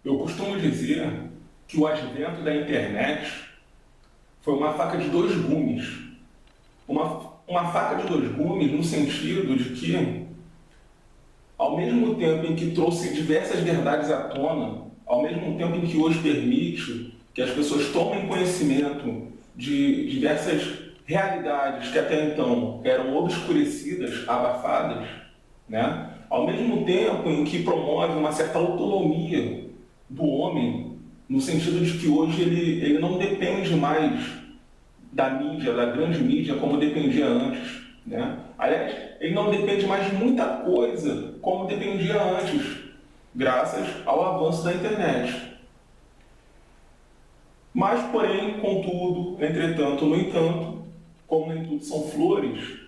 Eu costumo dizer que o advento da internet foi uma faca de dois gumes. Uma faca de dois gumes no sentido de que, ao mesmo tempo em que trouxe diversas verdades à tona, ao mesmo tempo em que hoje permite que as pessoas tomem conhecimento de diversas realidades que até então eram obscurecidas, abafadas, né? Ao mesmo tempo em que promove uma certa autonomia do homem, no sentido de que hoje ele não depende mais da mídia, da grande mídia, como dependia antes, né? Aliás, ele não depende mais de muita coisa como dependia antes, graças ao avanço da internet. Mas, porém, contudo, entretanto, no entanto, como nem tudo são flores,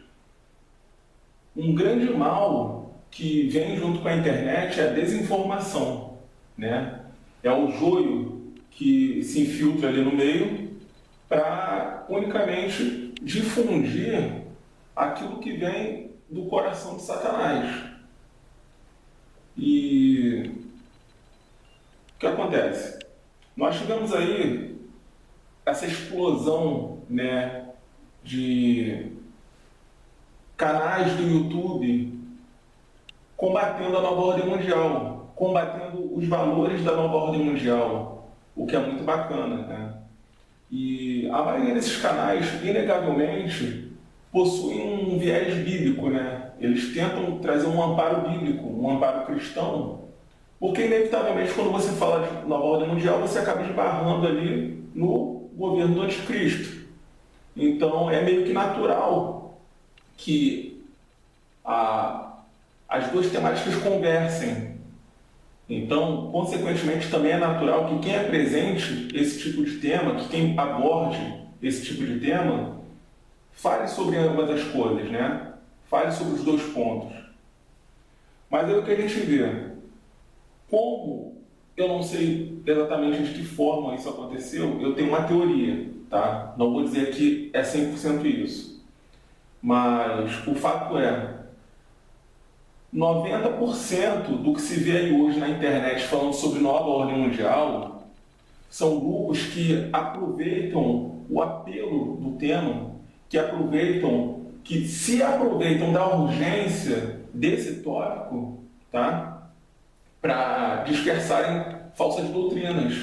um grande mal que vem junto com a internet é a desinformação, né? É o joio que se infiltra ali no meio para unicamente difundir aquilo que vem do coração de Satanás. E o que acontece? Nós tivemos aí essa explosão, né, de canais do YouTube combatendo a nova ordem mundial, combatendo os valores da nova ordem mundial, o que é muito bacana, né? E a maioria desses canais, inegavelmente, possuem um viés bíblico, né? Eles tentam trazer um amparo bíblico, um amparo cristão, porque inevitavelmente quando você fala de nova ordem mundial, você acaba esbarrando ali no governo do anticristo. Então é meio que natural que as duas temáticas conversem. Então, consequentemente, também é natural que quem apresente esse tipo de tema, que quem aborde esse tipo de tema, fale sobre ambas as coisas, né? Fale sobre os dois pontos. Mas é o que a gente vê. Como eu não sei exatamente de que forma isso aconteceu, eu tenho uma teoria, tá? Não vou dizer que é 100% isso. Mas o fato é, 90% do que se vê aí hoje na internet falando sobre nova ordem mundial são grupos que aproveitam o apelo do tema, que se aproveitam da urgência desse tópico, tá? Para dispersarem falsas doutrinas,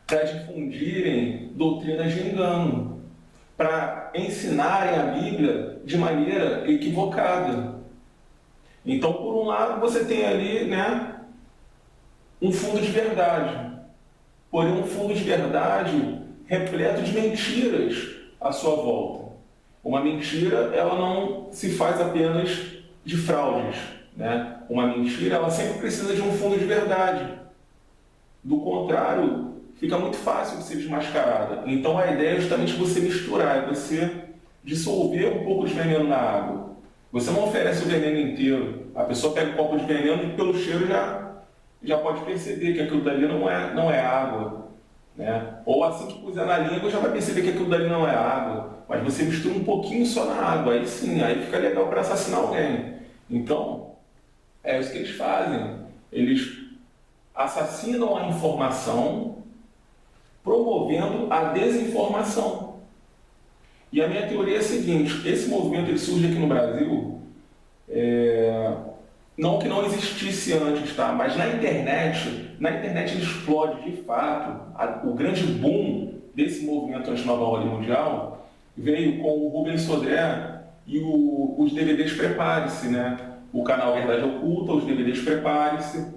para difundirem doutrinas de engano, para ensinarem a Bíblia de maneira equivocada. Então, por um lado, você tem ali, né, um fundo de verdade, porém um fundo de verdade repleto de mentiras à sua volta. Uma mentira, ela não se faz apenas de fraudes, né? Uma mentira, ela sempre precisa de um fundo de verdade. Do contrário, fica muito fácil de ser desmascarada. Então, a ideia é justamente você misturar, é você dissolver um pouco de veneno na água. Você não oferece o veneno inteiro. A pessoa pega um copo de veneno e pelo cheiro já pode perceber que aquilo dali não é água, né? Ou assim que puser na língua já vai perceber que aquilo dali não é água. Mas você mistura um pouquinho só na água, aí sim, aí fica legal para assassinar alguém. Então, é isso que eles fazem. Eles assassinam a informação promovendo a desinformação. E a minha teoria é a seguinte: esse movimento ele surge aqui no Brasil, não que não existisse antes, tá? Mas na internet ele explode de fato. O grande boom desse movimento anti-nova ordem mundial veio com o Rubens Sodré e os DVDs Prepare-se, né? O canal Verdade Oculta, os DVDs Prepare-se.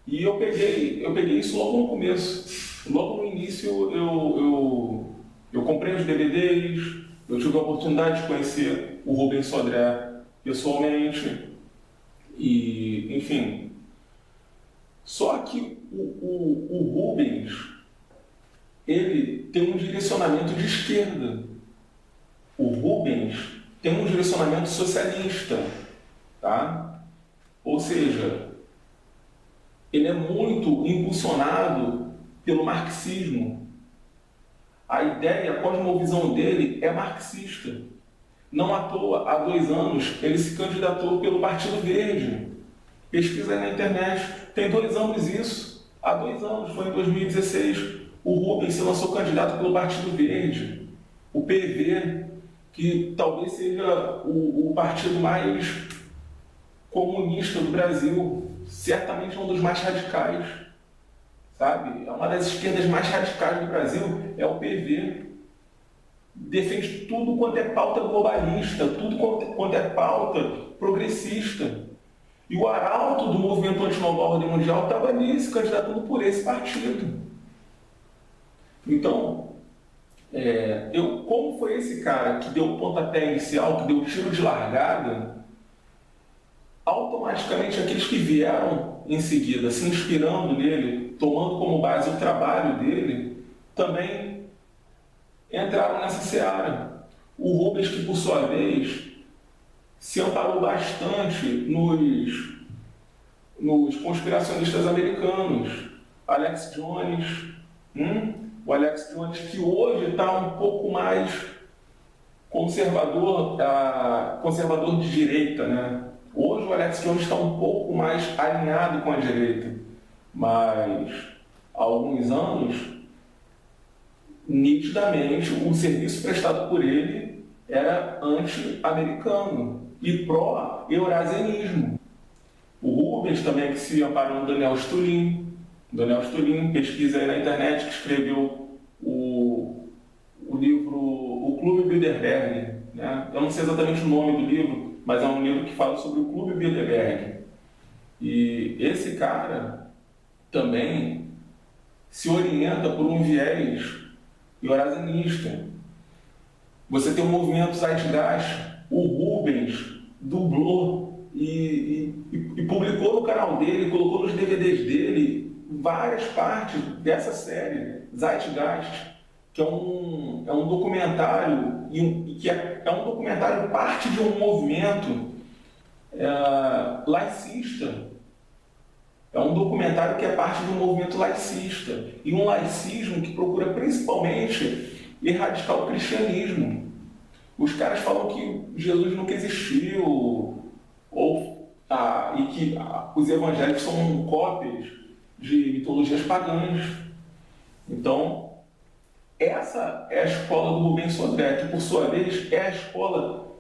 E eu peguei isso logo no começo. Logo no início eu comprei os DVDs, eu tive a oportunidade de conhecer o Rubens Sodré pessoalmente, e enfim. Só que o Rubens, ele tem um direcionamento de esquerda. O Rubens tem um direcionamento socialista, tá? Ou seja, ele é muito impulsionado pelo marxismo. A ideia, a cosmovisão dele é marxista. Não à toa, há 2 anos, ele se candidatou pelo Partido Verde. Pesquisa aí na internet, tem 2 anos isso. Há 2 anos, foi em 2016, o Rubens se lançou candidato pelo Partido Verde, o PV, que talvez seja o partido mais comunista do Brasil, certamente um dos mais radicais, sabe? É uma das esquerdas mais radicais do Brasil, é o PV. Defende tudo quanto é pauta globalista, tudo quanto é pauta progressista. E o arauto do movimento antinova ordem mundial estava ali, se candidatando por esse partido. Então, como foi esse cara que deu o pontapé inicial, que deu o tiro de largada, automaticamente aqueles que vieram em seguida, se inspirando nele, tomando como base o trabalho dele, também entraram nessa seara. O Rubens, que por sua vez se amparou bastante nos conspiracionistas americanos, Alex Jones, o Alex Jones que hoje está um pouco mais conservador de direita, né? Hoje o Alex Jones está um pouco mais alinhado com a direita, mas há alguns anos, nitidamente, o serviço prestado por ele era anti-americano e pró-eurasianismo. O Rubens também, que se amparou no Daniel Stulin. Daniel Stulin, pesquisa aí na internet, que escreveu o livro O Clube Bilderberg, né? Eu não sei exatamente o nome do livro, mas é um livro que fala sobre o Clube Bilderberg. E esse cara também se orienta por um viés eurasianista. Você tem o movimento Zeitgeist, o Rubens dublou e publicou no canal dele, colocou nos DVDs dele várias partes dessa série, Zeitgeist, que é um documentário, que é um documentário parte de um movimento laicista. É um documentário que é parte de um movimento laicista, e um laicismo que procura principalmente erradicar o cristianismo. Os caras falam que Jesus nunca existiu, e que os evangélicos são cópias de mitologias pagãs. Então, essa é a escola do Rubens Sodré, que por sua vez é a escola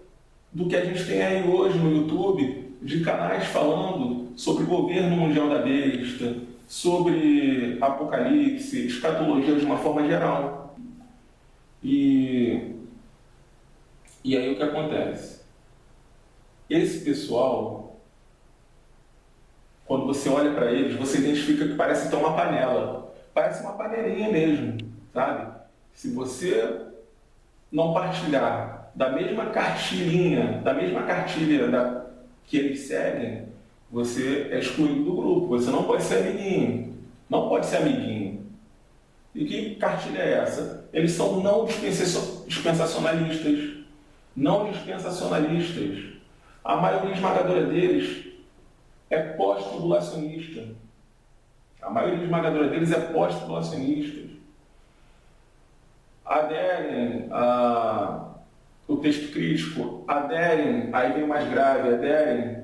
do que a gente tem aí hoje no YouTube, de canais falando sobre o governo mundial da besta, sobre apocalipse, escatologia de uma forma geral. E aí o que acontece? Esse pessoal, quando você olha para eles, você identifica que parece ter uma panela. Parece uma panelinha mesmo, sabe? Se você não partilhar da mesma cartilha que eles seguem, você é excluído do grupo. Você não pode ser amiguinho. Não pode ser amiguinho. E que cartilha é essa? Eles são não dispensacionalistas. Não dispensacionalistas. A maioria esmagadora deles é pós-tribulacionista. A maioria esmagadora deles é pós-tribulacionista. Aderem o texto crítico, aderem, aí vem o mais grave, aderem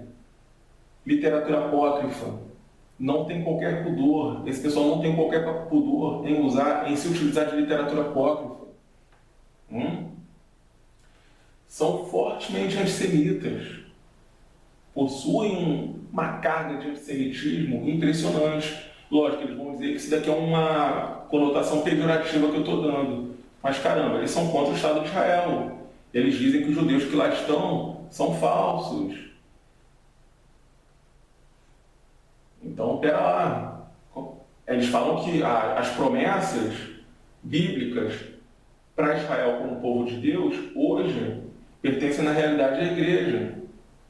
literatura apócrifa. Não tem qualquer pudor, esse pessoal não tem qualquer pudor em se utilizar de literatura apócrifa. São fortemente antissemitas. Possuem uma carga de antissemitismo impressionante. Lógico, eles vão dizer que isso daqui é uma conotação pejorativa que eu estou dando. Mas caramba, eles são contra o Estado de Israel. Eles dizem que os judeus que lá estão são falsos. Então, pera lá. Eles falam que as promessas bíblicas para Israel como povo de Deus, hoje, pertencem na realidade à igreja,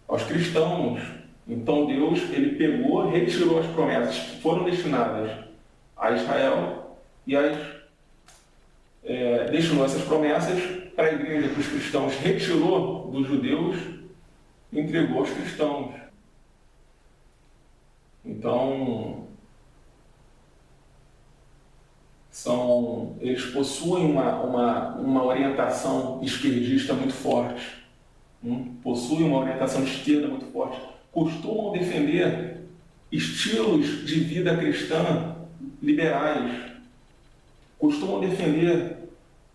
aos cristãos. Então Deus, ele pegou, retirou as promessas que foram destinadas a Israel e destinou essas promessas para a igreja, para os cristãos, retirou dos judeus e entregou aos cristãos. Então, eles possuem uma orientação esquerdista muito forte. Possuem uma orientação de esquerda muito forte. Costumam defender estilos de vida cristã liberais, costumam defender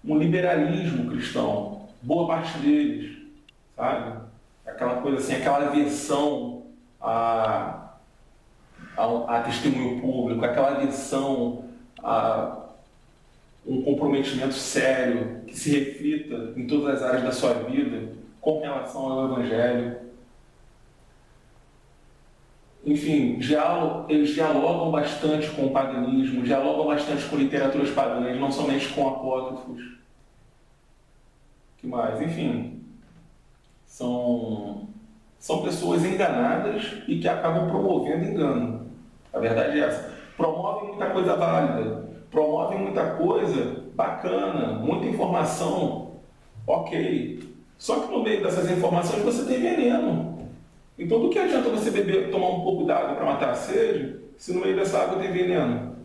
um liberalismo cristão, boa parte deles, sabe? Aquela coisa assim, aquela aversão a testemunho público, aquela aversão a um comprometimento sério que se reflita em todas as áreas da sua vida com relação ao Evangelho. Enfim, eles dialogam bastante com o paganismo, dialogam bastante com literaturas pagãs, não somente com apócrifos. O que mais? Enfim, são pessoas enganadas e que acabam promovendo engano. A verdade é essa. Promovem muita coisa válida, promovem muita coisa bacana, muita informação, ok. Só que no meio dessas informações você tem veneno. Então, do que adianta você tomar um pouco d'água para matar a sede, se no meio dessa água tem veneno?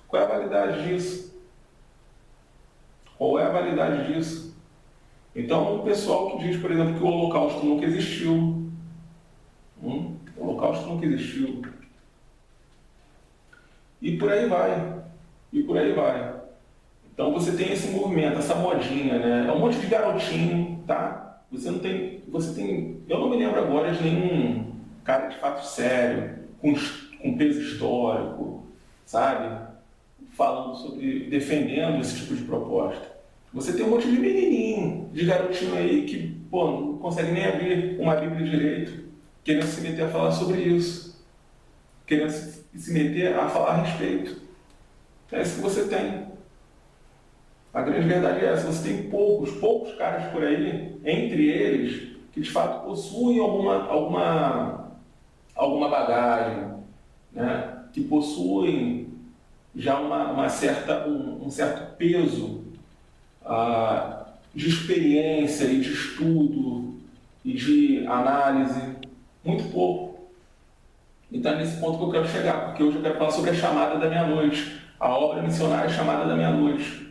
Qual é a validade disso? Qual é a validade disso? Então, o pessoal que diz, por exemplo, que o Holocausto nunca existiu. O Holocausto nunca existiu. E por aí vai. E por aí vai. Então, você tem esse movimento, essa modinha, né? É um monte de garotinho, tá? Você tem, eu não me lembro agora de nenhum cara de fato sério, com peso histórico, sabe? Falando sobre, defendendo esse tipo de proposta. Você tem um monte de menininho, de garotinho aí que, não consegue nem abrir uma Bíblia direito, querendo se meter a falar sobre isso, querendo se meter a falar a respeito. É isso que você tem. A grande verdade é essa, você tem poucos caras por aí, entre eles, que de fato possuem alguma bagagem, né? Que possuem já um certo peso de experiência e de estudo e de análise, muito pouco. Então é nesse ponto que eu quero chegar, porque hoje eu quero falar sobre a Chamada da Meia-Noite, a obra missionária Chamada da Meia-Noite.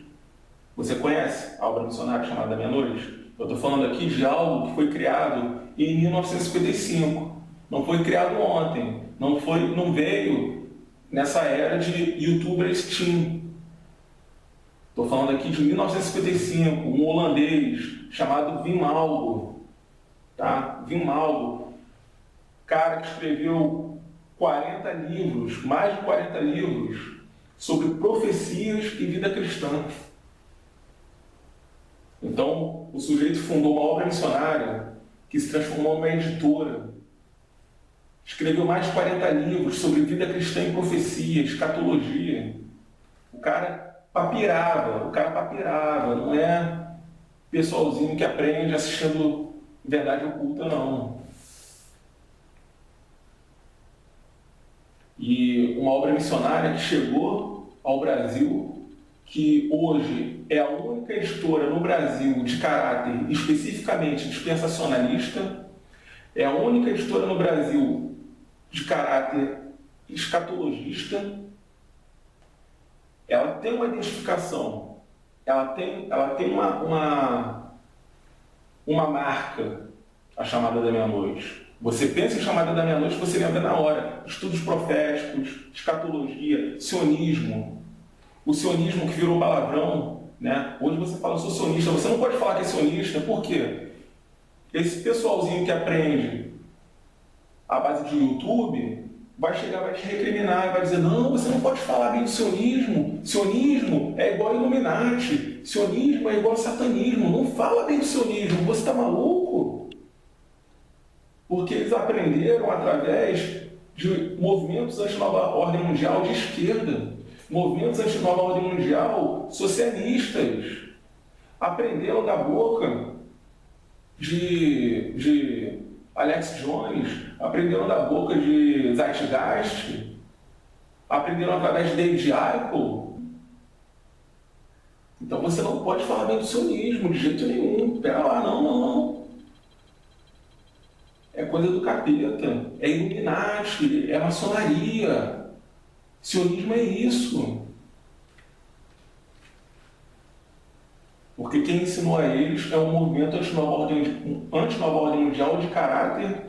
Você conhece a obra missionária Chamada da Meia-Noite? Eu estou falando aqui de algo que foi criado em 1955. Não foi criado ontem. Não veio nessa era de youtubers teen. Estou falando aqui de 1955, um holandês chamado Wim Malgo. Tá? Wim Malgo, cara que escreveu 40 livros, mais de 40 livros, sobre profecias e vida cristã. Então, o sujeito fundou uma obra missionária que se transformou numa editora. Escreveu mais de 40 livros sobre vida cristã e profecia, escatologia. O cara papirava, não é pessoalzinho que aprende assistindo Verdade Oculta, não. E uma obra missionária que chegou ao Brasil, que hoje é a única editora no Brasil de caráter especificamente dispensacionalista, é a única editora no Brasil de caráter escatologista. Ela tem uma identificação, ela tem uma marca, a Chamada da Meia-Noite. Você pensa em Chamada da Meia-Noite, você lembra na hora estudos proféticos, escatologia, sionismo. O sionismo que virou palavrão, né? Hoje você fala, eu sou sionista, você não pode falar que é sionista, por quê? Esse pessoalzinho que aprende à base de YouTube vai chegar, vai te recriminar e vai dizer, não, você não pode falar bem do sionismo, sionismo é igual a Illuminati, sionismo é igual a satanismo, não fala bem do sionismo, você está maluco? Porque eles aprenderam através de movimentos anti-nova ordem mundial de esquerda, movimentos anti-nova ordem mundial socialistas, aprenderam da boca de Alex Jones, aprenderam da boca de Zeitgeist, aprenderam através de David Icke. Então você não pode falar bem do sionismo de jeito nenhum. Pera lá, não. É coisa do capeta, é Illuminati, é maçonaria. Sionismo é isso. Porque quem ensinou a eles é um movimento anti-nova ordem mundial de caráter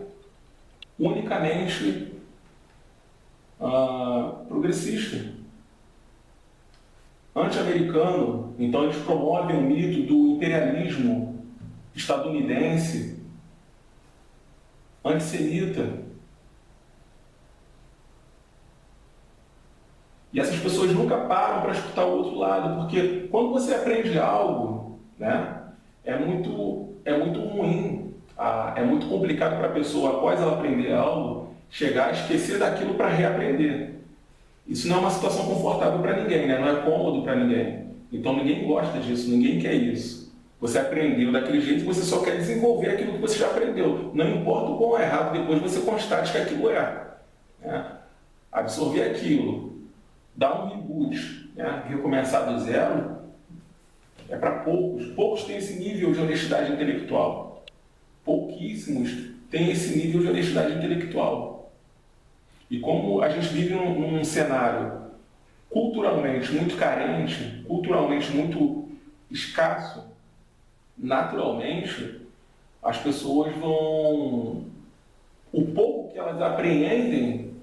unicamente progressista. anti-americano. Então eles promovem o mito do imperialismo estadunidense, antissemita. E essas pessoas nunca param para escutar o outro lado, porque quando você aprende algo, né, é muito ruim, é muito complicado para a pessoa, após ela aprender algo, chegar a esquecer daquilo para reaprender. Isso não é uma situação confortável para ninguém, né? Não é cômodo para ninguém. Então ninguém gosta disso, ninguém quer isso. Você aprendeu daquele jeito e você só quer desenvolver aquilo que você já aprendeu. Não importa o quão errado depois você constate que aquilo é. Né? Absorver aquilo, dar um reboot, né? Recomeçar do zero, é para poucos. Poucos têm esse nível de honestidade intelectual. Pouquíssimos têm esse nível de honestidade intelectual. E como a gente vive num cenário culturalmente muito carente, culturalmente muito escasso, naturalmente as pessoas vão... O pouco que elas apreendem,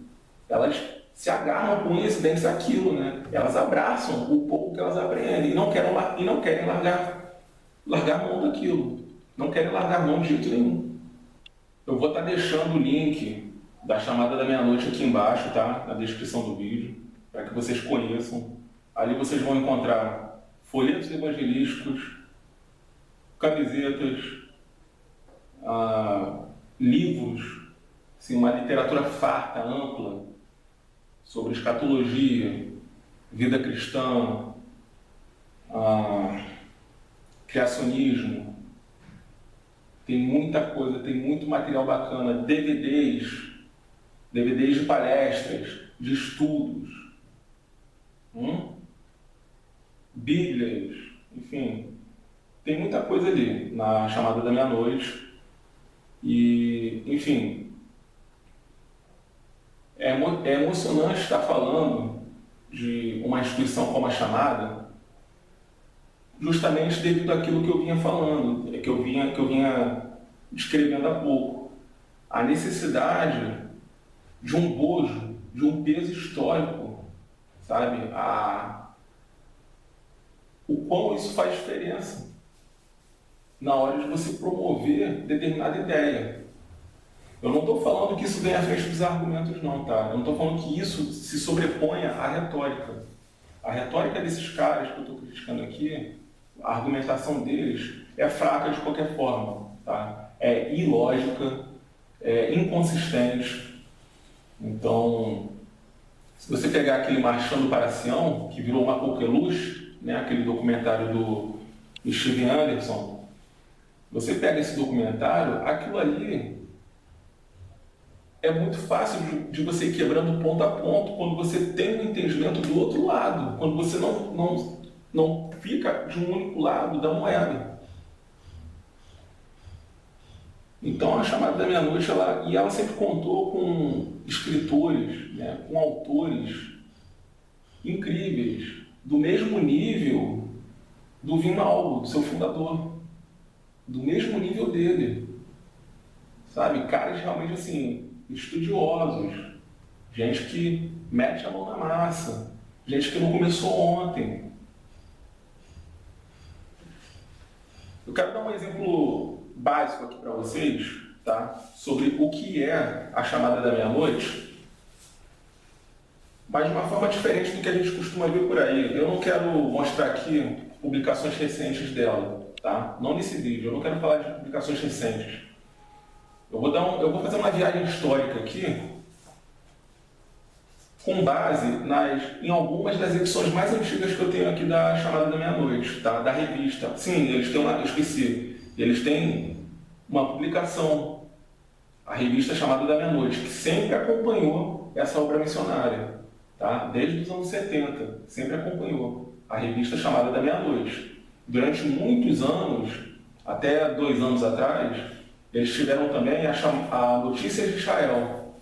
elas se agarram com isso, dentro daquilo, né? Elas abraçam o pouco que elas apreendem e não querem largar mão daquilo. Não querem largar mão de jeito nenhum. Eu vou estar deixando o link da chamada da meia-noite aqui embaixo, tá? Na descrição do vídeo, para que vocês conheçam. Ali vocês vão encontrar folhetos evangelísticos, camisetas, livros, assim, uma literatura farta, ampla, sobre escatologia, vida cristã, criacionismo. Tem muita coisa, tem muito material bacana, DVDs de palestras, de estudos, Bíblias, enfim, tem muita coisa ali na chamada da meia-noite. E, enfim, é emocionante estar falando de uma instituição como a chamada, justamente devido àquilo que eu vinha falando, que eu vinha descrevendo há pouco. A necessidade de um bojo, de um peso histórico, sabe? O quão isso faz diferença na hora de você promover determinada ideia. Eu não estou falando que isso vem à frente dos argumentos, não, tá? Eu não estou falando que isso se sobreponha à retórica. A retórica desses caras que eu estou criticando aqui, a argumentação deles é fraca de qualquer forma, tá? É ilógica, é inconsistente. Então, se você pegar aquele Marchando para Sião, que virou uma coqueluche, né, aquele documentário do Steven Anderson, você pega esse documentário, aquilo ali é muito fácil de você ir quebrando ponto a ponto quando você tem um entendimento do outro lado, quando você não fica de um único lado da moeda. Então a chamada da meia-noite, ela sempre contou com escritores, né, com autores incríveis, do mesmo nível do Vinaldo, do seu fundador, do mesmo nível dele, sabe? Caras realmente assim, estudiosos, gente que mete a mão na massa, gente que não começou ontem. Eu quero dar um exemplo básico aqui para vocês, tá? Sobre o que é a chamada da meia-noite, mas de uma forma diferente do que a gente costuma ver por aí. Eu não quero mostrar aqui publicações recentes dela, tá? Não nesse vídeo, eu não quero falar de publicações recentes. Eu vou fazer uma viagem histórica aqui, com base em algumas das edições mais antigas que eu tenho aqui da Chamada da Meia-Noite, tá? Da revista. Sim, eles têm uma publicação, a revista Chamada da Meia-Noite, que sempre acompanhou essa obra missionária, tá? Desde os anos 70, sempre acompanhou a revista Chamada da Meia-Noite. Durante muitos anos, até 2 anos atrás, eles tiveram também a Notícias de Israel.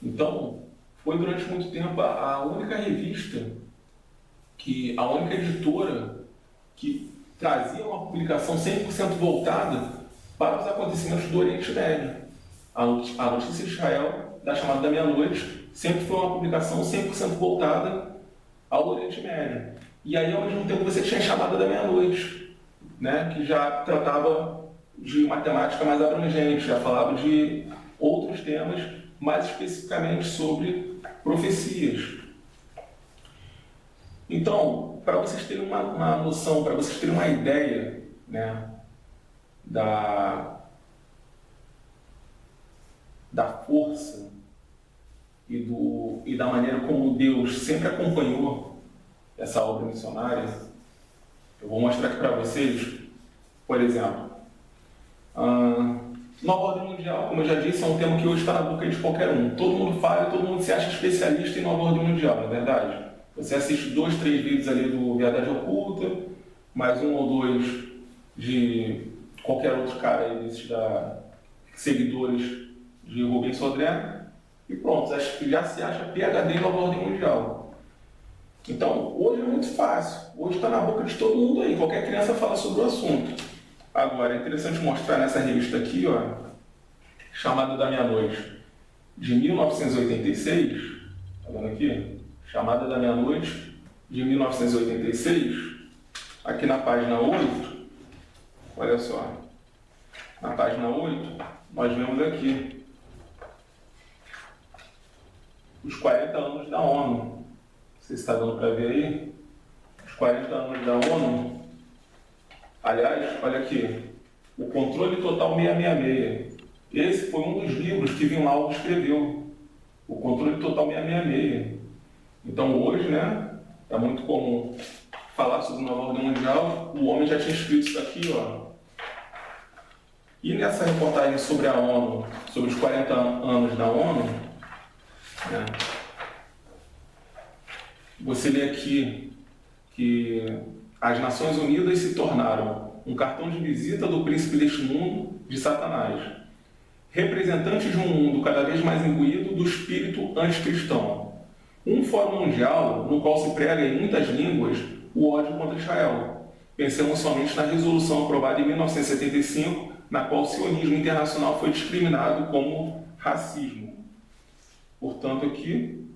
Então, foi durante muito tempo a única revista, a única editora que trazia uma publicação 100% voltada para os acontecimentos do Oriente Médio. A Notícia de Israel, da Chamada da Meia-Noite, sempre foi uma publicação 100% voltada ao Oriente Médio. E aí, ao mesmo tempo, você tinha a Chamada da Meia-Noite, né? Que já tratava de uma temática mais abrangente, já falava de outros temas, mais especificamente sobre profecias. Então, para vocês terem uma noção, para vocês terem uma ideia, né, da força e da maneira como Deus sempre acompanhou essa obra missionária, eu vou mostrar aqui para vocês, por exemplo, Nova Ordem Mundial, como eu já disse, é um tema que hoje está na boca de qualquer um. Todo mundo fala, todo mundo se acha especialista em Nova Ordem Mundial, não é verdade? Você assiste 2, 3 vídeos ali do Verdade Oculta, mais um ou dois de qualquer outro cara aí desses seguidores de Rubens Sodré, e pronto, já se acha PhD em Nova Ordem Mundial. Então, hoje é muito fácil, hoje está na boca de todo mundo aí, qualquer criança fala sobre o assunto. Agora, é interessante mostrar nessa revista aqui, ó, Chamada da Meia-Noite, de 1986, tá vendo aqui? Chamada da Meia-Noite, de 1986, aqui na página 8, olha só, na página 8, nós vemos aqui os 40 anos da ONU. Não sei se está dando para ver aí. Os 40 anos da ONU. Aliás, olha aqui, o Controle Total 666. Esse foi um dos livros que Vim Lauro escreveu. O Controle Total 666. Então hoje, né, é muito comum falar sobre Nova Ordem Mundial. O homem já tinha escrito isso aqui, ó. E nessa reportagem sobre a ONU, sobre os 40 anos da ONU, né, você lê aqui que as Nações Unidas se tornaram um cartão de visita do príncipe deste mundo, de Satanás, representantes de um mundo cada vez mais imbuído do espírito anticristão. Um fórum mundial no qual se prega em muitas línguas o ódio contra Israel. Pensemos somente na resolução aprovada em 1975, na qual o sionismo internacional foi discriminado como racismo. Portanto, aqui,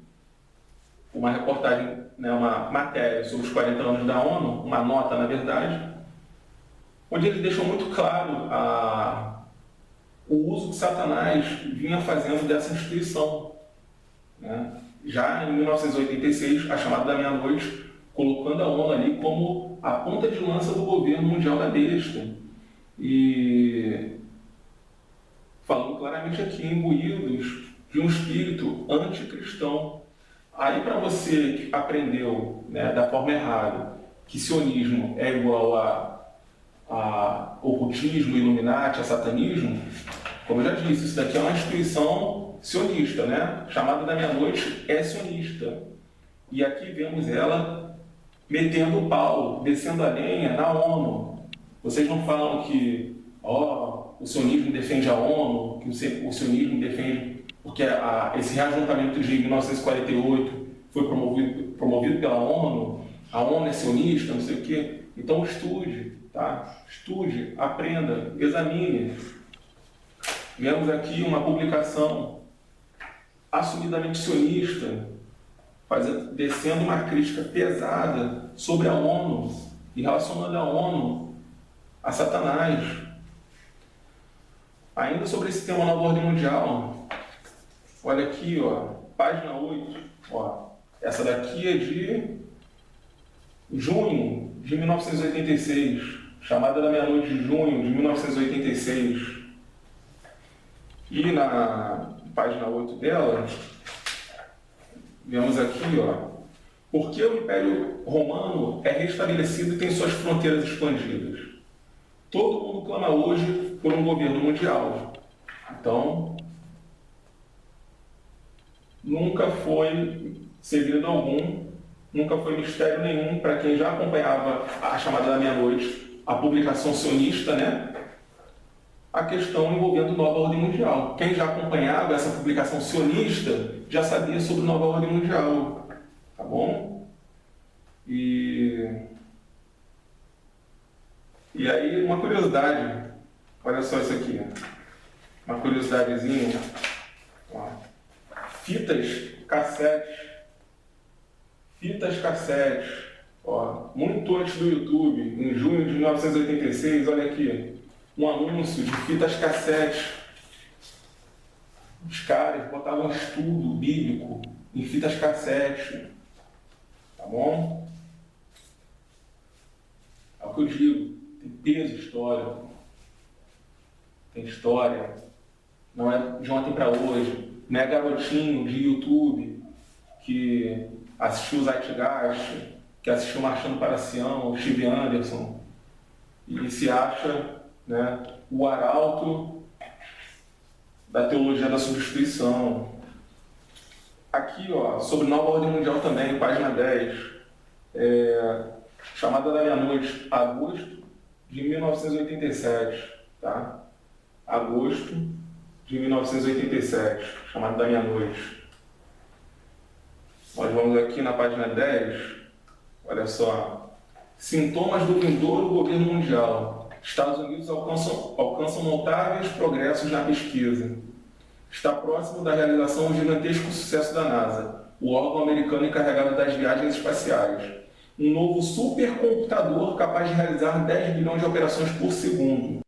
uma reportagem, né, uma matéria sobre os 40 anos da ONU, uma nota, na verdade, onde ele deixou muito claro o uso que Satanás vinha fazendo dessa instituição, né? Já em 1986, a Chamada da Meia-Noite, colocando a ONU ali como a ponta de lança do governo mundial da besta. E falando claramente aqui, imbuídos de um espírito anticristão. Aí, para você que aprendeu, né, da forma errada que sionismo é igual a ocultismo, Illuminati, a satanismo, como eu já disse, isso daqui é uma instituição sionista, né? Chamada da Meia-Noite é sionista. E aqui vemos ela metendo o pau, descendo a lenha na ONU. Vocês não falam que o sionismo defende a ONU, que o sionismo defende porque esse reajuntamento de 1948 foi promovido pela ONU, a ONU é sionista, não sei o quê. Então estude, tá? Estude, aprenda, examine. Vemos aqui uma publicação assumidamente sionista, descendo uma crítica pesada sobre a ONU e relacionando a ONU a Satanás. Ainda sobre esse tema Nova Ordem Mundial, olha aqui, ó, página 8, ó, essa daqui é de junho de 1986, Chamada da Meia-Noite de junho de 1986. E na página 8 dela, vemos aqui, ó, porque o Império Romano é restabelecido e tem suas fronteiras expandidas. Todo mundo clama hoje por um governo mundial. Então, nunca foi segredo algum, nunca foi mistério nenhum para quem já acompanhava a Chamada da Meia-Noite, a publicação sionista, né? A questão envolvendo Nova Ordem Mundial. Quem já acompanhava essa publicação sionista já sabia sobre Nova Ordem Mundial, tá bom? E aí, uma curiosidade, olha só isso aqui, uma curiosidadezinha, ó. Fitas cassete, Ó, muito antes do YouTube, em junho de 1986, olha aqui, um anúncio de fitas cassete. Os caras botavam estudo bíblico em fitas cassete, tá bom? É o que eu digo, tem peso histórico, tem história, não é de ontem para hoje, não é garotinho de YouTube que assistiu o Zeitgeist, que assistiu Marchando para Sião, o Steve Anderson, e se acha, né, o arauto da teologia da substituição. Aqui, ó, sobre Nova Ordem Mundial também, página 10, Chamada da Meia-Noite, agosto de 1987, tá? Agosto de 1987, Chamada da Meia-Noite. Nós vamos aqui na página 10, olha só. Sintomas do vindouro governo mundial. Estados Unidos alcançam notáveis progressos na pesquisa. Está próximo da realização um gigantesco sucesso da NASA, o órgão americano encarregado das viagens espaciais. Um novo supercomputador capaz de realizar 10 bilhões de operações por segundo.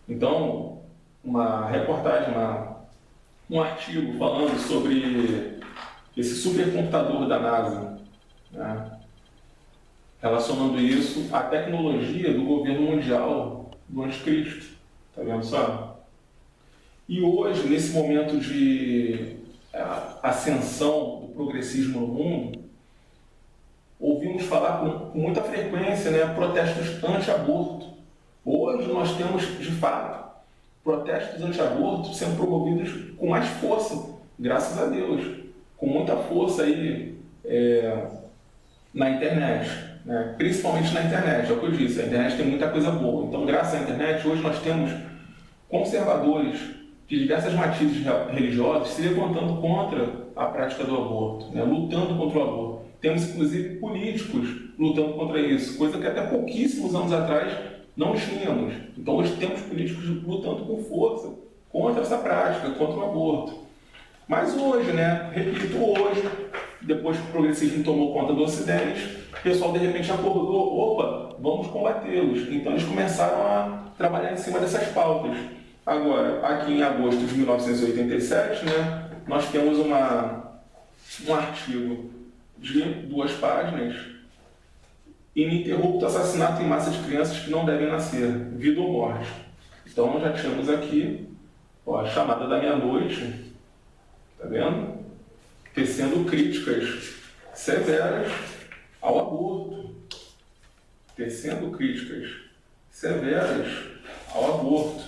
Então, uma reportagem, um artigo falando sobre esse supercomputador da NASA, né, relacionando isso à tecnologia do governo mundial do anticristo. Tá vendo só? E hoje, nesse momento de ascensão do progressismo no mundo, ouvimos falar com muita frequência, né, protestos anti-aborto. Hoje nós temos, de fato, protestos anti-aborto sendo promovidos com mais força, graças a Deus, com muita força aí na internet, né? Principalmente na internet, é o que eu disse, a internet tem muita coisa boa. Então, graças à internet, hoje nós temos conservadores de diversas matizes religiosas se levantando contra a prática do aborto, né? Lutando contra o aborto. Temos, inclusive, políticos lutando contra isso, coisa que até pouquíssimos anos atrás não tínhamos. Então, hoje temos políticos lutando com força contra essa prática, contra o aborto. Mas hoje, né, repito, hoje, depois que o progressismo tomou conta do Ocidente, o pessoal de repente acordou, opa, vamos combatê-los. Então, eles começaram a trabalhar em cima dessas pautas. Agora, aqui em agosto de 1987, né, nós temos um artigo de 2 páginas, ininterrupto assassinato em massa de crianças que não devem nascer, vida ou morte. Então, nós já tínhamos aqui, ó, a chamada da meia-noite, tá vendo? Tecendo críticas severas ao aborto. Tecendo críticas severas ao aborto.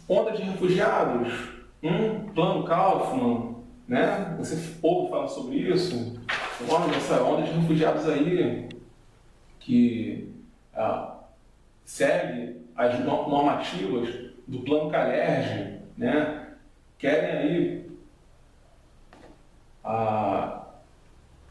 Onda de refugiados, plano Kaufmann, né? Você ouve falar sobre isso? Olha essa onda de refugiados aí que segue as normativas do plano Kalergi, né? Querem aí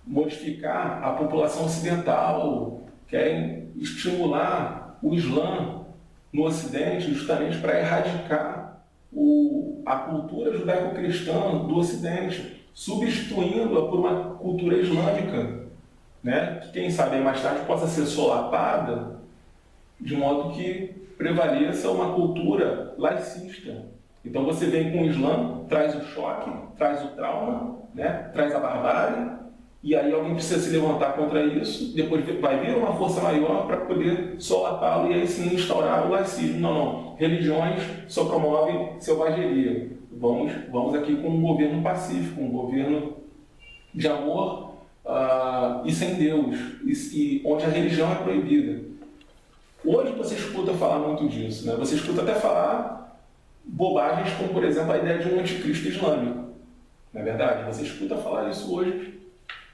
modificar a população ocidental, querem estimular o Islã no Ocidente justamente para erradicar a cultura judaico-cristã do Ocidente, substituindo-a por uma cultura islâmica, né, que quem sabe mais tarde possa ser solapada de modo que prevaleça uma cultura laicista. Então você vem com o Islã, traz o choque, traz o trauma, né, traz a barbárie, e aí alguém precisa se levantar contra isso, depois vai vir uma força maior para poder solapá-lo e aí sim instaurar o laicismo. Não. Religiões só promovem selvageria. Vamos aqui com um governo pacífico, um governo de amor e sem Deus, e onde a religião é proibida. Hoje você escuta falar muito disso, né? Você escuta até falar bobagens como, por exemplo, a ideia de um anticristo islâmico. Não é verdade? Você escuta falar isso hoje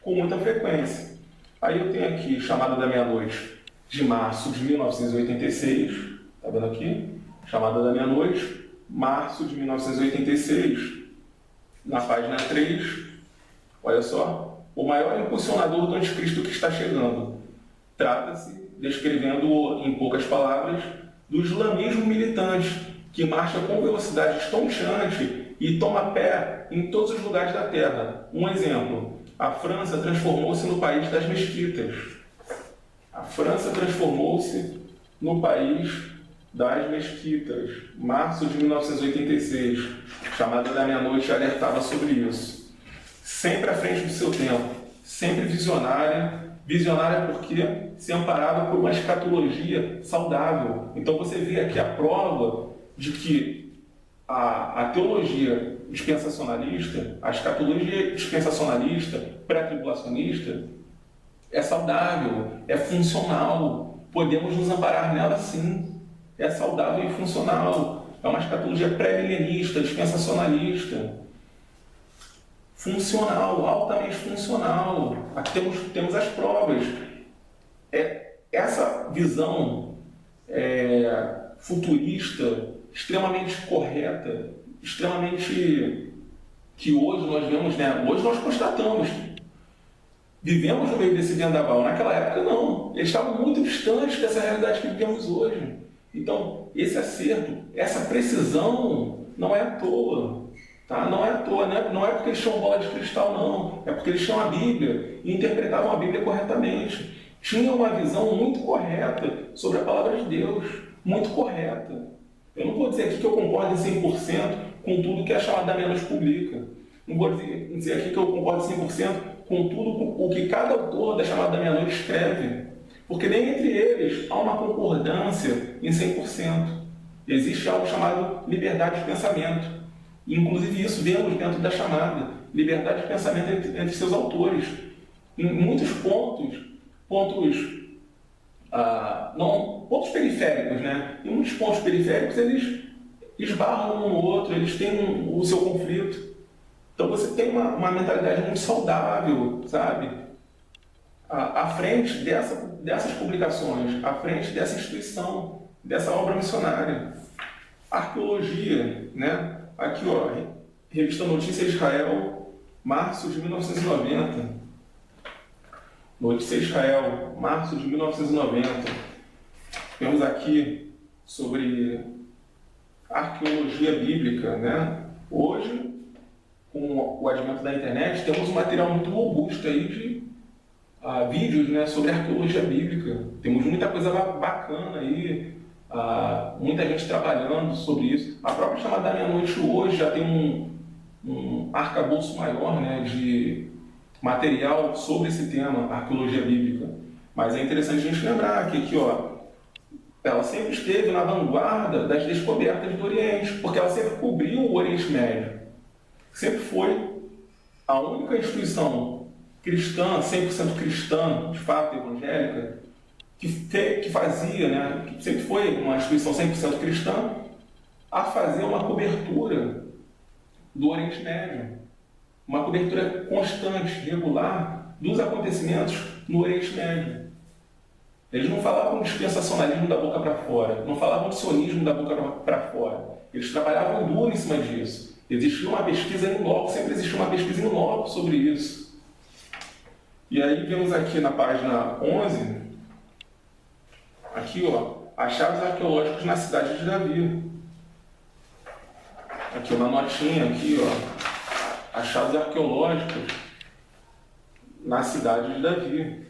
com muita frequência. Aí eu tenho aqui Chamada da Meia-Noite, de março de 1986. Está vendo aqui? Chamada da Meia-Noite, março de 1986. Na página 3, olha só. O maior impulsionador do anticristo que está chegando. Trata-se, descrevendo em poucas palavras, do islamismo militante, que marcha com velocidade estonteante e toma pé em todos os lugares da Terra. Um exemplo, a França transformou-se no país das mesquitas. A França transformou-se no país das mesquitas. Março de 1986, Chamada da Meia-Noite alertava sobre isso. Sempre à frente do seu tempo, sempre visionária. Visionária porque se amparava por uma escatologia saudável. Então você vê aqui a prova de que a teologia dispensacionalista, a escatologia dispensacionalista, pré-tribulacionista, é saudável, é funcional. Podemos nos amparar nela sim. É saudável e funcional. É uma escatologia pré-milenista, dispensacionalista. Funcional, altamente funcional. Aqui temos as provas. Essa visão futurista, extremamente correta, extremamente que hoje nós vemos, né? Hoje nós constatamos. Vivemos no meio desse vendaval. Naquela época, não. Eles estavam muito distantes dessa realidade que vivemos hoje. Então, esse acerto, essa precisão, não é à toa. Tá? Não é à toa, não é porque eles tinham bola de cristal, não. É porque eles tinham a Bíblia e interpretavam a Bíblia corretamente. Tinham uma visão muito correta sobre a palavra de Deus. Muito correta. Eu não vou dizer aqui que eu concordo em 100% com tudo que a Chamada da Meia-Noite publica. Não vou dizer aqui que eu concordo 100% com tudo o que cada autor da Chamada da Meia-Noite escreve. Porque nem entre eles há uma concordância em 100%. Existe algo chamado liberdade de pensamento. E, inclusive, isso vemos dentro da chamada. Liberdade de pensamento entre seus autores. Em muitos pontos periféricos, né? Em muitos pontos periféricos, eles esbarram um no outro, eles têm o seu conflito. Então, você tem uma mentalidade muito saudável, sabe? À frente dessas publicações, à frente dessa instituição, dessa obra missionária. Arqueologia, né? Aqui, ó, Revista Notícia Israel, março de 1990. Notícia Israel, março de 1990. Temos aqui sobre arqueologia bíblica, né? Hoje, com o advento da internet, temos um material muito robusto aí de vídeos, né, sobre arqueologia bíblica. Temos muita coisa bacana aí. Muita gente trabalhando sobre isso. A própria Chamada da Meia-Noite hoje já tem um arcabouço maior, né, de material sobre esse tema, arqueologia bíblica. Mas é interessante a gente lembrar que aqui, ó, ela sempre esteve na vanguarda das descobertas do Oriente, porque ela sempre cobriu o Oriente Médio. Sempre foi a única instituição cristã, 100% cristã, de fato evangélica, que fazia, né, que sempre foi uma instituição 100% cristã, a fazer uma cobertura do Oriente Médio. Uma cobertura constante, regular, dos acontecimentos no Oriente Médio. Eles não falavam de dispensacionalismo da boca para fora, não falavam de sionismo da boca para fora. Eles trabalhavam duro em cima disso. Existia uma pesquisa em loco, sempre existiu uma pesquisa em loco sobre isso. E aí vemos aqui na página 11, aqui, ó, achados arqueológicos na cidade de Davi. Aqui uma notinha, aqui, ó, achados arqueológicos na cidade de Davi.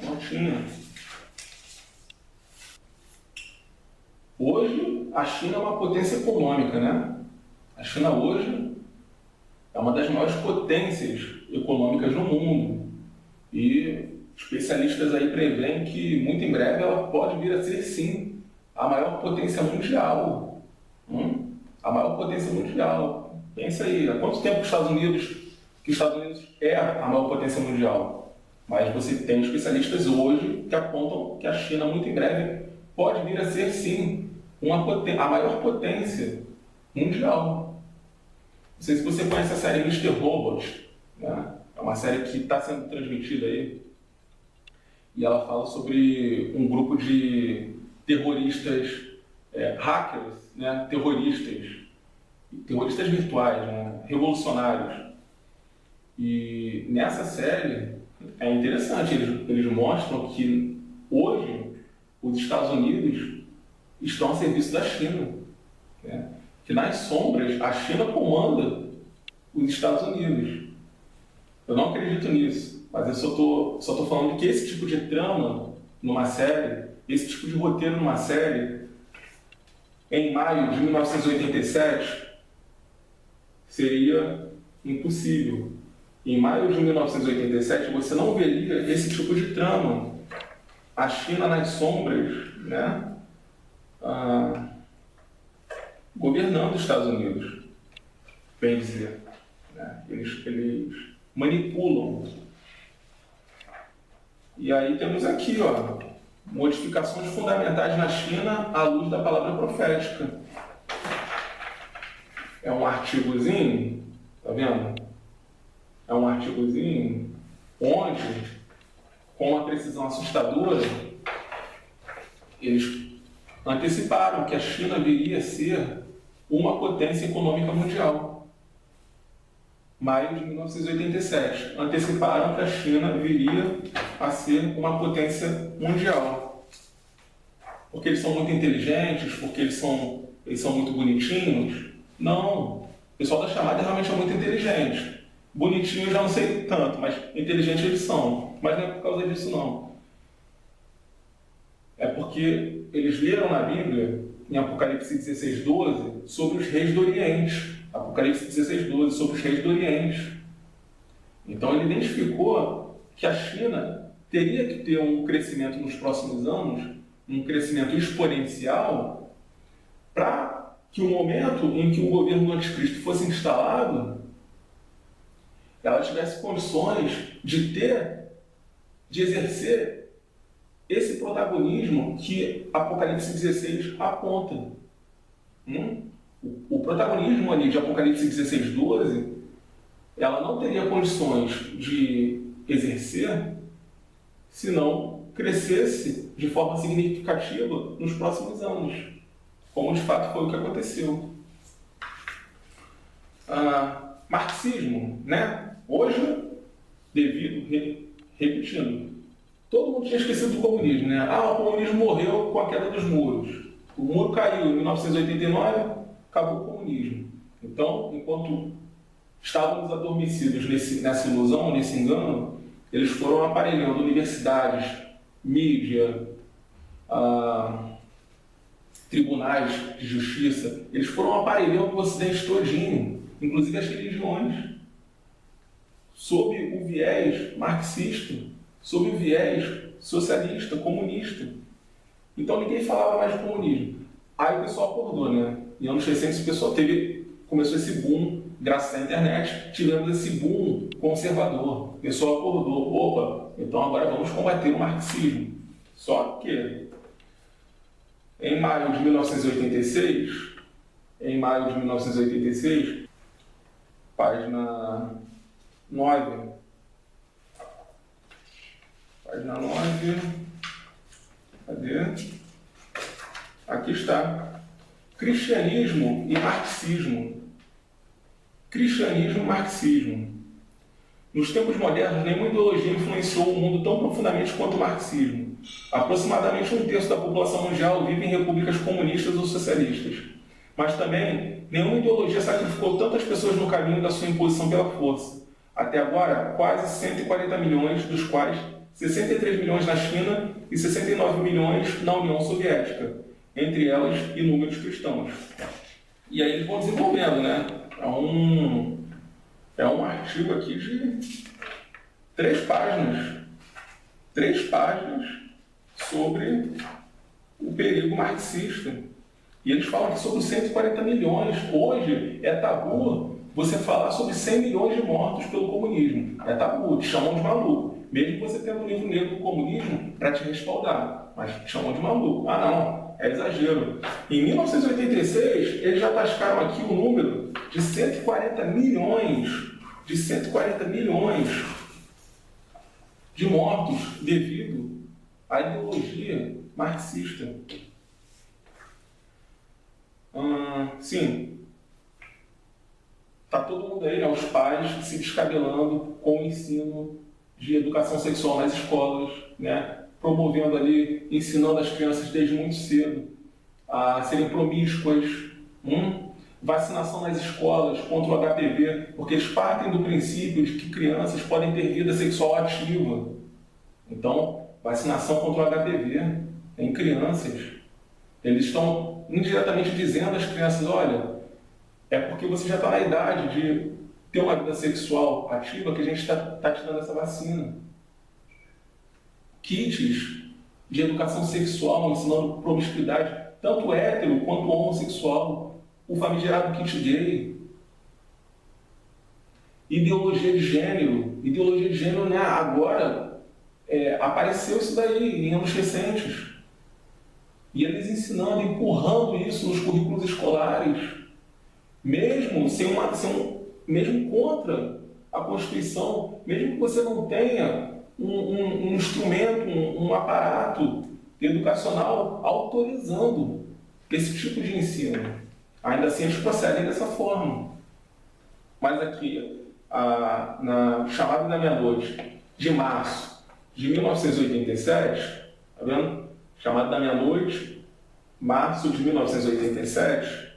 Notinha. Hoje, a China é uma potência econômica, né? A China hoje é uma das maiores potências econômicas no mundo. E especialistas aí preveem que, muito em breve, ela pode vir a ser, sim, a maior potência mundial. A maior potência mundial. Pensa aí, há quanto tempo que os Estados Unidos é a maior potência mundial? Mas você tem especialistas hoje que apontam que a China, muito em breve, pode vir a ser, sim, a maior potência mundial. Não sei se você conhece a série Mr. Robot, né? É uma série que está sendo transmitida aí. E ela fala sobre um grupo de terroristas, hackers, né? terroristas virtuais, né? Revolucionários. E nessa série é interessante, eles mostram que hoje os Estados Unidos estão a serviço da China, né? Que nas sombras a China comanda os Estados Unidos. Eu não acredito nisso, mas eu só tô falando que esse tipo de trama numa série, esse tipo de roteiro numa série, em maio de 1987, seria impossível. Em maio de 1987, você não veria esse tipo de trama. A China nas sombras, né? Governando os Estados Unidos, bem dizer. Né? Eles manipulam. E aí temos aqui, ó, modificações fundamentais na China à luz da palavra profética. É um artigozinho, tá vendo? É um artigozinho onde, com uma precisão assustadora, eles anteciparam que a China viria a ser uma potência econômica mundial. Maio de 1987. Anteciparam que a China viria a ser uma potência mundial. Porque eles são muito inteligentes, porque eles são muito bonitinhos? Não. O pessoal da chamada realmente é muito inteligente. Bonitinho eu já não sei tanto, mas inteligentes eles são. Mas não é por causa disso, não. É porque eles leram na Bíblia, em Apocalipse 16:12, sobre os reis do Oriente. Apocalipse 16:12, sobre os reis do Oriente. Então ele identificou que a China teria que ter um crescimento nos próximos anos, um crescimento exponencial, para que o momento em que o governo do anticristo fosse instalado, ela tivesse condições de exercer esse protagonismo que Apocalipse 16 aponta. O protagonismo ali de Apocalipse 16:12, ela não teria condições de exercer se não crescesse de forma significativa nos próximos anos, como de fato foi o que aconteceu. Marxismo, né? Hoje, repetindo, todo mundo tinha esquecido do comunismo, né? O comunismo morreu com a queda dos muros. O muro caiu em 1989, acabou o comunismo. Então, enquanto estávamos adormecidos nessa ilusão, nesse engano, eles foram aparelhando universidades, mídia, tribunais de justiça, eles foram aparelhando o Ocidente todinho, inclusive as religiões, sob o viés marxista, sob o viés socialista, comunista. Então ninguém falava mais de comunismo. Aí o pessoal acordou, né? E anos recentes o pessoal começou esse boom, graças à internet, tivemos esse boom conservador. O pessoal acordou, opa, então agora vamos combater o marxismo. Só que, em maio de 1986, página 9, cadê? Aqui está. Cristianismo e marxismo. Cristianismo e marxismo. Nos tempos modernos, nenhuma ideologia influenciou o mundo tão profundamente quanto o marxismo. Aproximadamente 1/3 da população mundial vive em repúblicas comunistas ou socialistas. Mas também, nenhuma ideologia sacrificou tantas pessoas no caminho da sua imposição pela força. Até agora, quase 140 milhões, dos quais 63 milhões na China e 69 milhões na União Soviética, entre elas inúmeros cristãos. E aí eles vão desenvolvendo, né? É um artigo aqui de 3 páginas. 3 páginas sobre o perigo marxista. E eles falam aqui sobre 140 milhões. Hoje é tabu você falar sobre 100 milhões de mortos pelo comunismo. É tabu, te chamam de maluco. mesmo você tendo o livro negro do comunismo para te respaldar, mas te chamam de maluco. Ah, não, é exagero. Em 1986, eles já tascaram aqui o número de 140 milhões, de mortos devido à ideologia marxista. Sim, está todo mundo aí, né, os pais se descabelando com o ensino de educação sexual nas escolas, né, promovendo ali, ensinando as crianças desde muito cedo a serem promíscuas, vacinação nas escolas contra o HPV, porque eles partem do princípio de que crianças podem ter vida sexual ativa. Então, vacinação contra o HPV em crianças. Eles estão indiretamente dizendo às crianças, olha, é porque você já está na idade de ter uma vida sexual ativa que a gente está te dando essa vacina. Kits de educação sexual, ensinando promiscuidade, tanto hétero quanto homossexual. O famigerado kit gay. Ideologia de gênero, né? Agora apareceu isso daí em anos recentes. E eles ensinando, empurrando isso nos currículos escolares, mesmo mesmo contra a Constituição, mesmo que você não tenha um instrumento, um aparato educacional autorizando esse tipo de ensino. Ainda assim, eles procedem dessa forma. Mas aqui, na chamada da meia-noite de março de 1987, tá vendo? Chamada da meia-noite, março de 1987,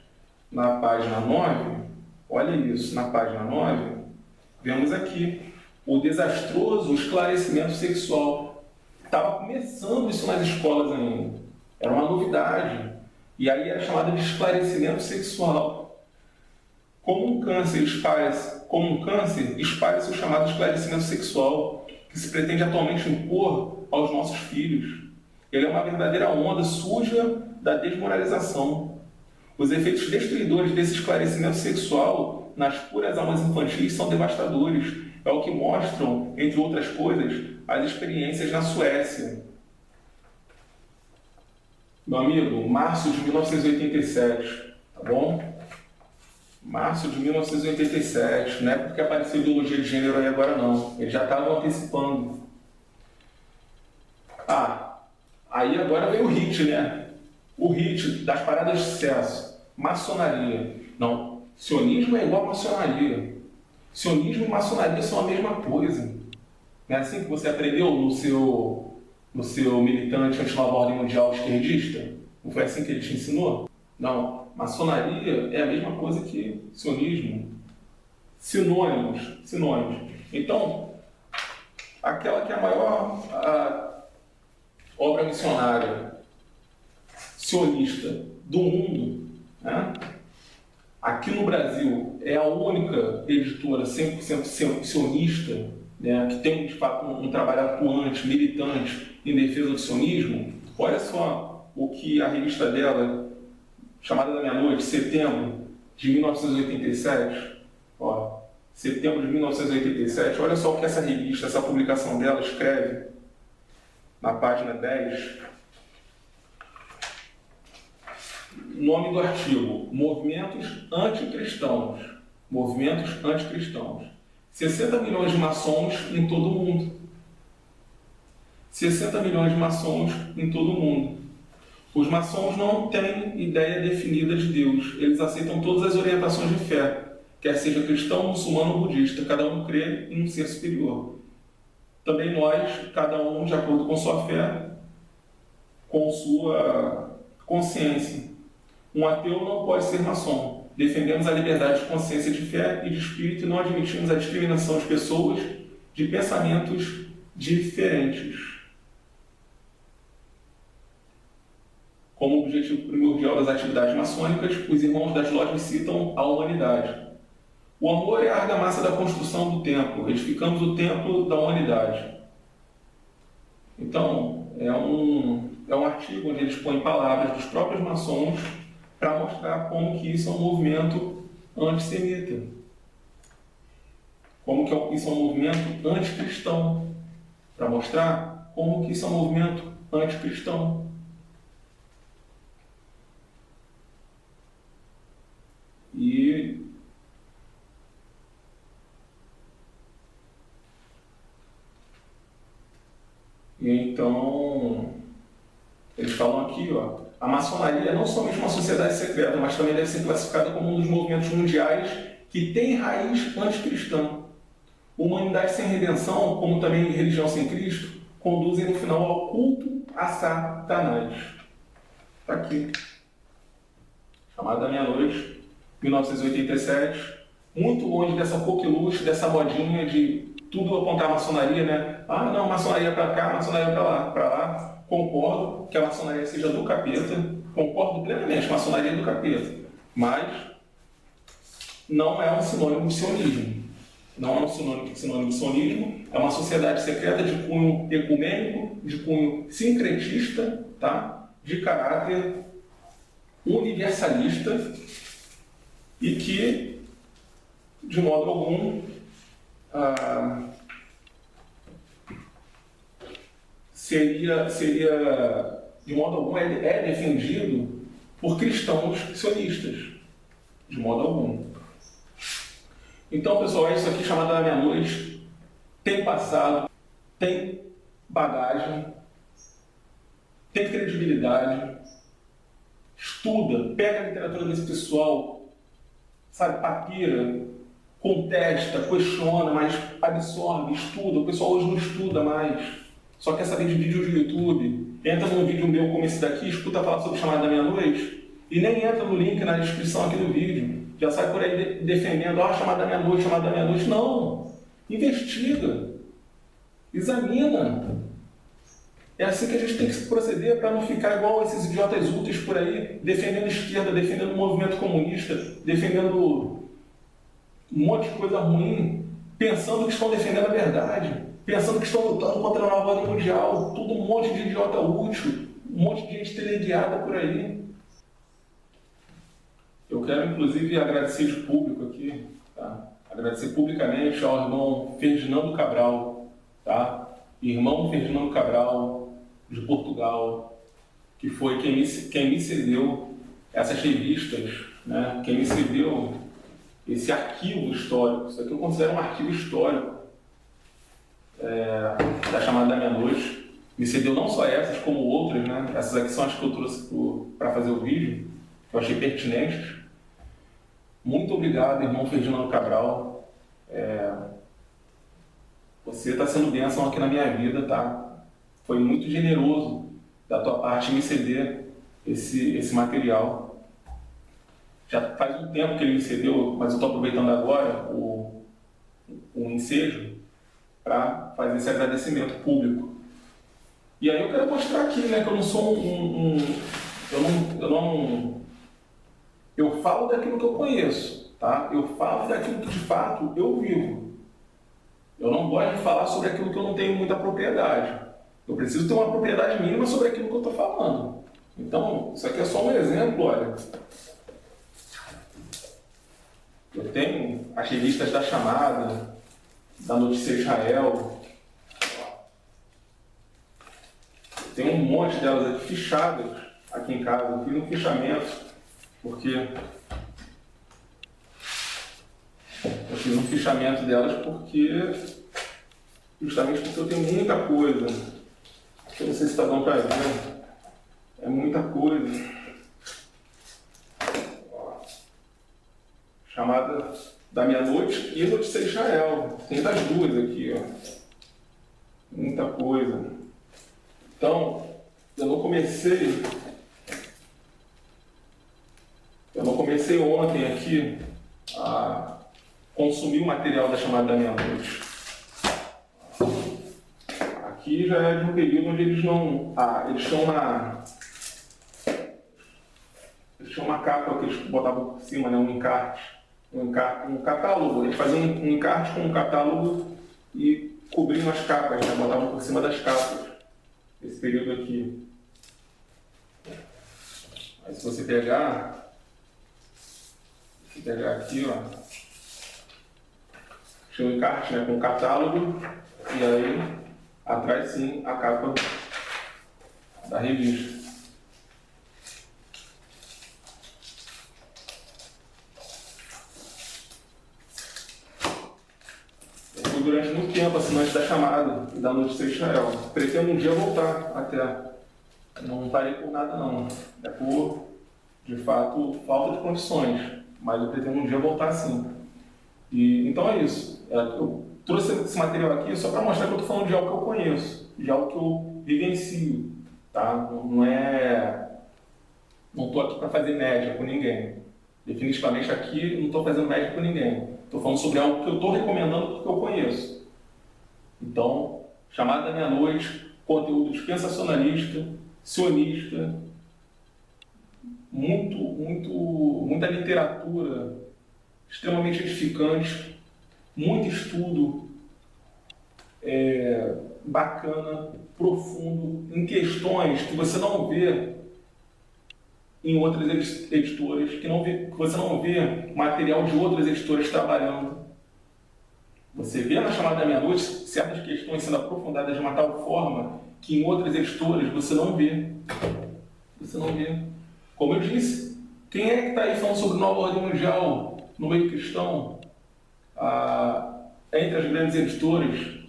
na página 9, olha isso, na página 9, vemos aqui o desastroso esclarecimento sexual. Estava começando isso nas escolas ainda, era uma novidade. E aí era chamada de esclarecimento sexual. Como um câncer espalha-se o chamado esclarecimento sexual, que se pretende atualmente impor aos nossos filhos. Ele é uma verdadeira onda suja da desmoralização. Os efeitos destruidores desse esclarecimento sexual nas puras almas infantis são devastadores. É o que mostram, entre outras coisas, as experiências na Suécia. Meu amigo, março de 1987, tá bom? Março de 1987, não é porque apareceu ideologia de gênero aí agora não. Eles já estavam antecipando. Aí agora vem o hit, né? O hit das paradas de sucesso. Maçonaria. Não, sionismo é igual a maçonaria. Sionismo e maçonaria são a mesma coisa. Não é assim que você aprendeu no seu militante anti-nova ordem mundial esquerdista? Não foi assim que ele te ensinou? Não, maçonaria é a mesma coisa que sionismo. Sinônimos. Então, aquela que é a maior obra missionária sionista do mundo, né? Aqui no Brasil é a única editora 100% sionista, né, que tem de fato um trabalho atuante, militante em defesa do sionismo. Olha só o que a revista dela, chamada da meia-noite, setembro de 1987, setembro de 1987, olha só o que essa revista, essa publicação dela escreve na página 10. Nome do artigo: Movimentos Anticristãos. 60 milhões de maçons em todo o mundo. 60 milhões de maçons em todo o mundo. Os maçons não têm ideia definida de Deus. Eles aceitam todas as orientações de fé, quer seja cristão, muçulmano ou budista. Cada um crê em um ser superior. Também nós, cada um de acordo com sua fé, com sua consciência. Um ateu não pode ser maçom. Defendemos a liberdade de consciência, de fé e de espírito e não admitimos a discriminação de pessoas de pensamentos diferentes. Como objetivo primordial das atividades maçônicas, os irmãos das lojas citam a humanidade. O amor é a argamassa da construção do templo. Edificamos o templo da humanidade. Então, é um artigo onde eles põem palavras dos próprios maçons para mostrar como que isso é um movimento antissemita. Como que isso é um movimento anticristão. para mostrar como que isso é um movimento anticristão. E então, eles falam aqui, ó, a maçonaria é não somente uma sociedade secreta, mas também deve ser classificada como um dos movimentos mundiais que tem raiz anticristã. Humanidade sem redenção, como também religião sem Cristo, conduzem no final ao culto a Satanás. Está aqui. Chamada da Meia-Noite, 1987. Muito longe dessa coqueluche, dessa modinha de tudo apontar a maçonaria, né? Ah, não, maçonaria para cá, maçonaria para lá. Para lá, concordo que a maçonaria seja do capeta, concordo plenamente, maçonaria é do capeta. Mas não é um sinônimo de sionismo. Não é um sinônimo de sionismo, é uma sociedade secreta de cunho ecumênico, de cunho sincretista, tá? De caráter universalista e que, de modo algum, de modo algum, é defendido por cristãos sionistas, de modo algum. Então, pessoal, é isso aqui chamado da Meia-Noite. Tem passado, tem bagagem, tem credibilidade. Estuda, pega a literatura desse pessoal, sabe, papira, contesta, questiona, mas absorve, estuda. O pessoal hoje não estuda mais, só quer saber de vídeo de YouTube. Entra num vídeo meu como esse daqui, escuta falar sobre chamada da Meia-Noite e nem entra no link na descrição aqui do vídeo. Já sai por aí defendendo, chamada da Meia-Noite, chamada da Meia-Noite. Não! Investiga. Examina. É assim que a gente tem que proceder para não ficar igual esses idiotas úteis por aí, defendendo a esquerda, defendendo o movimento comunista, defendendo um monte de coisa ruim, pensando que estão defendendo a verdade, pensando que estão lutando contra a nova ordem mundial, tudo um monte de idiota útil, um monte de gente teleguiada por aí. Eu quero, inclusive, agradecer de público aqui, tá? Agradecer publicamente ao irmão Ferdinando Cabral, tá? Irmão Ferdinando Cabral, de Portugal, que foi quem me cedeu essas revistas, né? Quem me cedeu esse arquivo histórico. Isso aqui eu considero um arquivo histórico da chamada da Meia-Noite. Me cedeu não só essas, como outras, né? Essas aqui são as que eu trouxe para fazer o vídeo, que eu achei pertinentes. Muito obrigado, irmão Ferdinando Cabral. Você está sendo bênção aqui na minha vida, tá? Foi muito generoso da tua parte me ceder esse material. Já faz um tempo que ele me cedeu, mas eu estou aproveitando agora o ensejo para fazer esse agradecimento público. E aí eu quero mostrar aqui, né, que eu não sou eu falo daquilo que eu conheço, tá? Eu falo daquilo que de fato eu vivo. Eu não gosto de falar sobre aquilo que eu não tenho muita propriedade. Eu preciso ter uma propriedade mínima sobre aquilo que eu estou falando. Então, isso aqui é só um exemplo, olha. Eu tenho as revistas da Chamada, da Notícia Israel. Eu tenho um monte delas aqui fichadas aqui em casa. Eu fiz um fichamento. Eu fiz um fichamento delas justamente porque eu tenho muita coisa. Eu não sei se está dando para ver. É muita coisa. Chamada da Meia-Noite e Notícia Israel. Tem das duas aqui, ó. Muita coisa. Então, eu não comecei ontem aqui a consumir o material da chamada da Meia-Noite. Aqui já é de um período onde eles não... eles tinham uma capa que eles botavam por cima, né, um catálogo. Eles faziam um encarte com um catálogo e cobriam as capas, né, botavam por cima das capas. Esse período aqui. Aí se você pegar aqui, ó, tinha um encarte, né, com catálogo, e aí Atrás, sim, a capa da revista. Eu fui durante muito tempo assinante da Chamada e da Notícia de Israel. Pretendo um dia voltar até. Não parei por nada, não. É por, de fato, falta de condições. Mas eu pretendo um dia voltar sim. E, então é isso. Eu trouxe esse material aqui só para mostrar que eu estou falando de algo que eu conheço, de algo que eu vivencio. Tá? Não estou aqui para fazer média com ninguém. Definitivamente aqui não estou fazendo média com ninguém. Estou falando sobre algo que eu estou recomendando porque eu conheço. Então, Chamada da Meia-Noite, conteúdo dispensacionalista, sionista, muita literatura extremamente edificante, muito estudo bacana, profundo, em questões que você não vê em outras editoras, que você não vê material de outras editoras trabalhando. Você vê na Chamada da Meia-Noite certas questões sendo aprofundadas de uma tal forma que em outras editoras você não vê. Você não vê. Como eu disse, quem é que está aí falando sobre nova ordem mundial no meio cristão, entre as grandes editoras?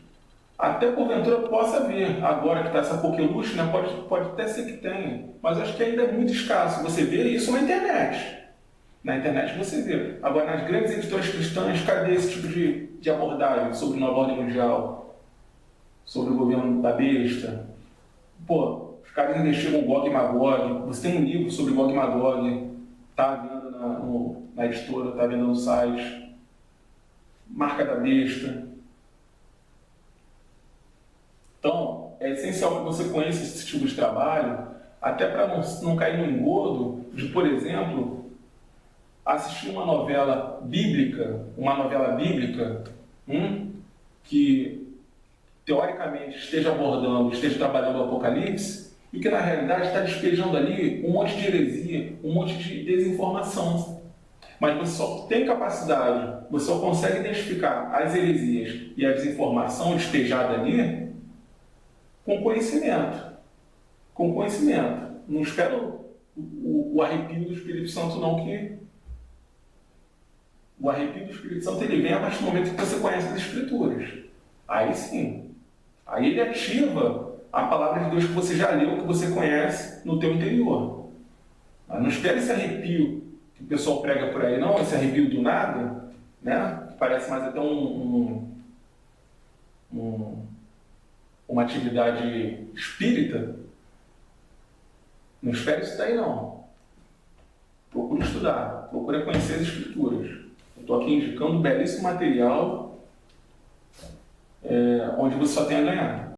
Até porventura possa haver, agora que está essa coqueluche, né? Pode até ser que tenha, mas acho que ainda é muito escasso. Você vê isso na internet. Na internet você vê. Agora, nas grandes editoras cristãs, cadê esse tipo de abordagem sobre nova ordem mundial? Sobre o governo da besta? Pô, os caras investigam o Gog e Magog. Você tem um livro sobre Gog e Magog, está vendo na editora, está vendo no site. Marca da besta. Então, é essencial que você conheça esse tipo de trabalho, até para não cair no engodo de, por exemplo, assistir uma novela bíblica, que teoricamente esteja trabalhando o Apocalipse, e que na realidade está despejando ali um monte de heresia, um monte de desinformação. Mas você só tem capacidade, você só consegue identificar as heresias e a desinformação despejada ali com conhecimento. Com conhecimento. Não espera o arrepio do Espírito Santo, não, que o arrepio do Espírito Santo ele vem a partir do momento que você conhece as Escrituras. Aí sim. Aí ele ativa a palavra de Deus que você já leu, que você conhece no teu interior. Mas não espere esse arrepio que o pessoal prega por aí, não, esse arrepio do nada, né? Parece mais até uma atividade espírita. Não espere isso daí, não. Procure estudar, procure conhecer as Escrituras. Eu estou aqui indicando um belíssimo material onde você só tem a ganhar.